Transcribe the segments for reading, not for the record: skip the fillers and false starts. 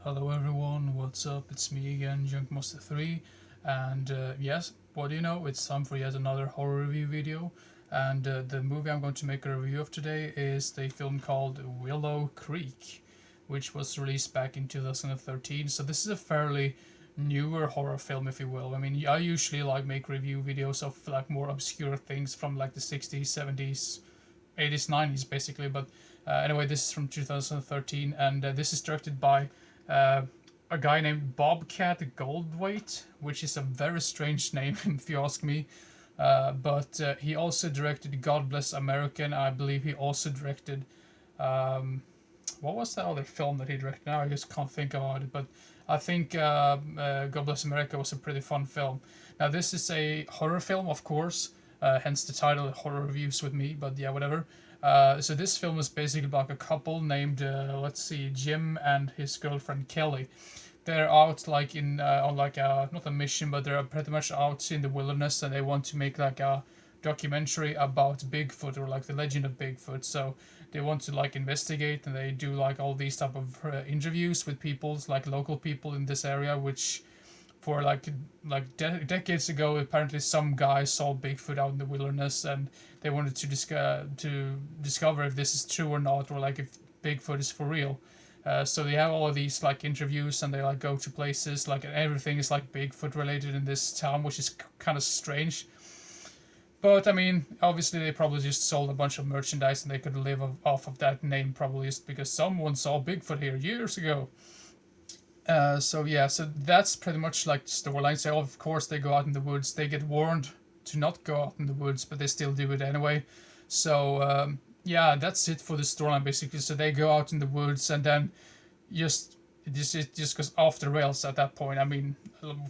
Hello everyone, what's up? It's me again, Junkmaster3, and yes, what do you know? It's time for yet another horror review video, and the movie I'm going to make a review of today is the film called Willow Creek, which was released back in 2013. So this is a fairly newer horror film, if you will. I mean, I usually like make review videos of like more obscure things from like the 60s, 70s, 80s, 90s, basically. But anyway, this is from 2013, and this is directed by uh, a guy named Bobcat Goldthwait, which is a very strange name if you ask me. But he also directed God Bless America, and I believe he also directed um, what was that other film that he directed? Now I just can't think about it, but I think God Bless America was a pretty fun film. Now this is a horror film, of course, hence the title "Horror Reviews with Me." But yeah, whatever. So this film is basically about a couple named let's see, Jim and his girlfriend Kelly. They're out like in on like a not a mission, but they're pretty much out in the wilderness, and they want to make like a documentary about Bigfoot or like the legend of Bigfoot. So they want to like investigate, and they do like all these type of interviews with people, like local people in this area, which for decades ago, apparently some guy saw Bigfoot out in the wilderness, and they wanted to discover if this is true or not, or like if Bigfoot is for real. So they have all of these like interviews, and they like go to places like everything is like Bigfoot related in this town, which is kind of strange. But I mean, obviously they probably just sold a bunch of merchandise, and they could live off of that name probably just because someone saw Bigfoot here years ago. So yeah, so that's pretty much like the storyline. So of course they go out in the woods. They get warned to not go out in the woods, but they still do it anyway. So yeah, that's it for the storyline basically. So they go out in the woods, and then just it just goes off the rails at that point. I mean,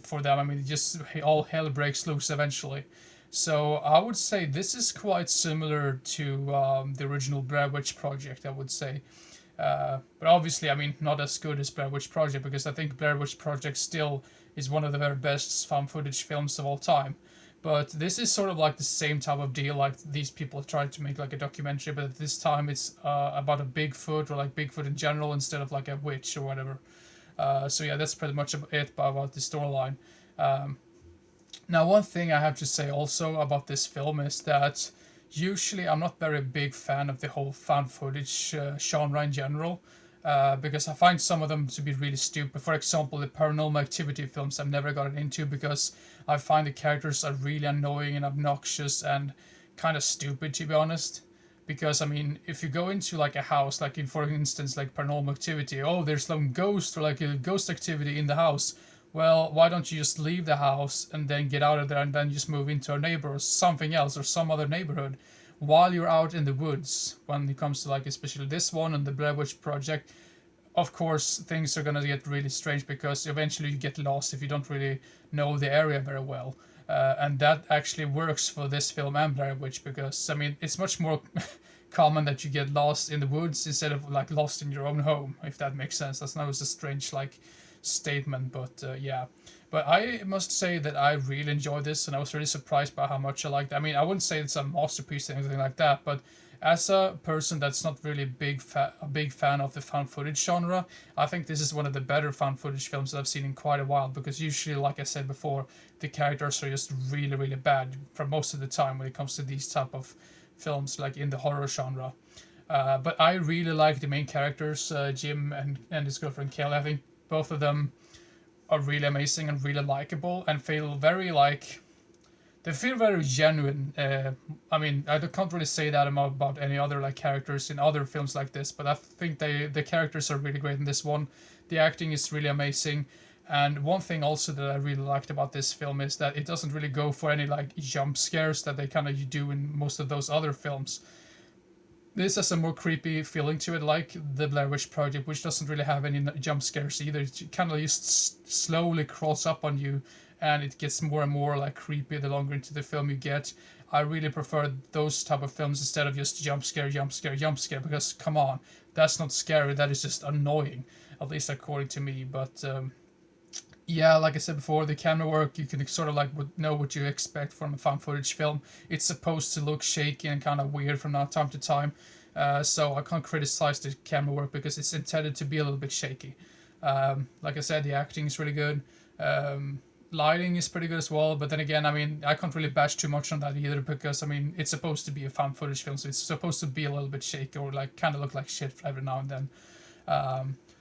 for them, I mean, just all hell breaks loose eventually. So I would say this is quite similar to the original Blair Witch Project. I would say, but obviously, I mean, not as good as Blair Witch Project, because I think Blair Witch Project still is one of the very best found footage films of all time. But this is sort of like the same type of deal. Like these people tried to make like a documentary, but this time it's about a Bigfoot, or like Bigfoot in general, instead of like a witch or whatever. So yeah, that's pretty much it about the storyline. Um, Now, one thing I have to say also about this film is that usually I'm not very big fan of the whole found footage genre in general, because I find some of them to be really stupid. For example, the paranormal activity films I've never gotten into because I find the characters are really annoying and obnoxious and kind of stupid, to be honest. Because I mean, if you go into like a house, like in for instance, like paranormal activity, oh, there's some ghost or like a ghost activity in the house. Well, why don't you just leave the house and then get out of there and then just move into a neighbor or something else or some other neighborhood while you're out in the woods? When it comes to like especially this one and the Blair Witch Project, of course things are gonna get really strange because eventually you get lost if you don't really know the area very well. And that actually works for this film and Blair Witch, because I mean it's much more common that you get lost in the woods instead of like lost in your own home, if that makes sense. That's not a strange like statement, but yeah. But I must say that I really enjoyed this, and I was really surprised by how much I liked it. I mean, I wouldn't say it's a masterpiece or anything like that, but as a person that's not really a big fan of the found footage genre, I think this is one of the better found footage films that I've seen in quite a while. Because usually, like I said before, the characters are just really, really bad for most of the time when it comes to these type of films, like in the horror genre. But I really like the main characters, Jim and his girlfriend Kelly. I think both of them are really amazing and really likable and feel very like they feel very genuine. I mean, I can't really say that about any other like characters in other films like this, but I think the characters are really great in this one. The acting is really amazing. And one thing also that I really liked about this film is that it doesn't really go for any like jump scares that they kind of do in most of those other films. This has a more creepy feeling to it, like the Blair Witch Project, which doesn't really have any jump scares either. It kind of just slowly crawls up on you, and it gets more and more like creepy the longer into the film you get. I really prefer those type of films instead of just jump scare, jump scare, jump scare. Because come on, that's not scary. That is just annoying, at least according to me. But yeah, like I said before, the camera work, you can sort of like know what you expect from a found footage film. It's supposed to look shaky and kind of weird from time to time. So I can't criticize the camera work because it's intended to be a little bit shaky. Like I said, the acting is really good. Lighting is pretty good as well, but then again, I mean, I can't really bash too much on that either, because I mean, it's supposed to be a found footage film, so it's supposed to be a little bit shaky or like kind of look like shit every now and then.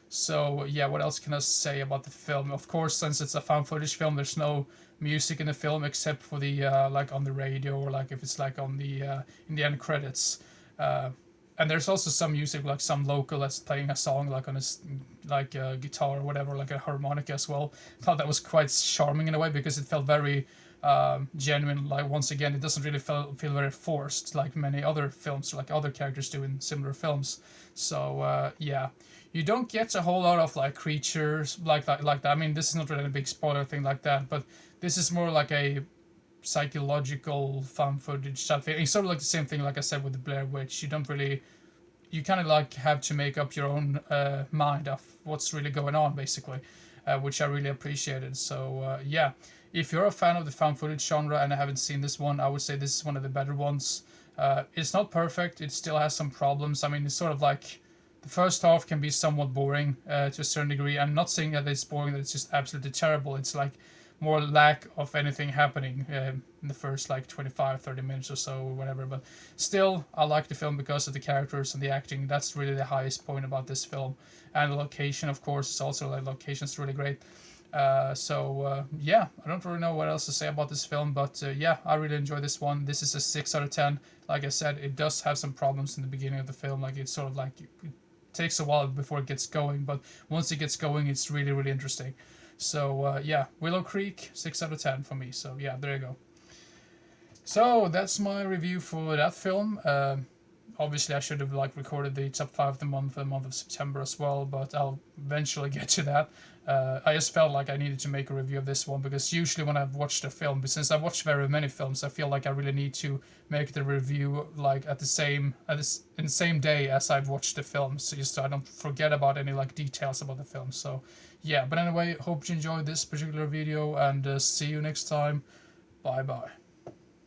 So yeah, what else can I say about the film? Of course, since it's a found footage film, there's no music in the film except for the like on the radio, or like if it's like on the in the end credits. And there's also some music, like some local that's playing a song like on a like a guitar or whatever, like a harmonica as well. I thought that was quite charming in a way, because it felt very genuine. Like, once again, it doesn't really feel very forced like many other films, like other characters do in similar films. So yeah, you don't get a whole lot of like creatures like that. I mean, this is not really a big spoiler thing like that, but this is more like a psychological found footage stuff. It's sort of like the same thing, like I said, with the Blair Witch. You don't really, you kind of like have to make up your own mind of what's really going on, basically, which I really appreciated. So yeah, if you're a fan of the found footage genre and I haven't seen this one, I would say this is one of the better ones. It's not perfect. It still has some problems. I mean, it's sort of like the first half can be somewhat boring to a certain degree. I'm not saying that it's boring, that it's just absolutely terrible. It's like more lack of anything happening in the first like 25-30 minutes or so, or whatever. But still, I like the film because of the characters and the acting. That's really the highest point about this film. And the location, of course, is also, like, location's really great. Yeah, I don't really know what else to say about this film, but yeah, I really enjoy this one. This is a 6 out of 10. Like I said, it does have some problems in the beginning of the film. Like, it's sort of like, it takes a while before it gets going, but once it gets going, it's really, really interesting. So yeah, Willow Creek, 6 out of 10 for me. So yeah, there you go. So that's my review for that film. Obviously, I should have like recorded the top 5 of the month for the month of September as well, but I'll eventually get to that. I just felt like I needed to make a review of this one, because usually when I've watched a film, but since I've watched very many films, I feel like I really need to make the review like in the same day as I've watched the film, so just so I don't forget about any like details about the film. So yeah, but anyway, hope you enjoyed this particular video, and see you next time. Bye bye.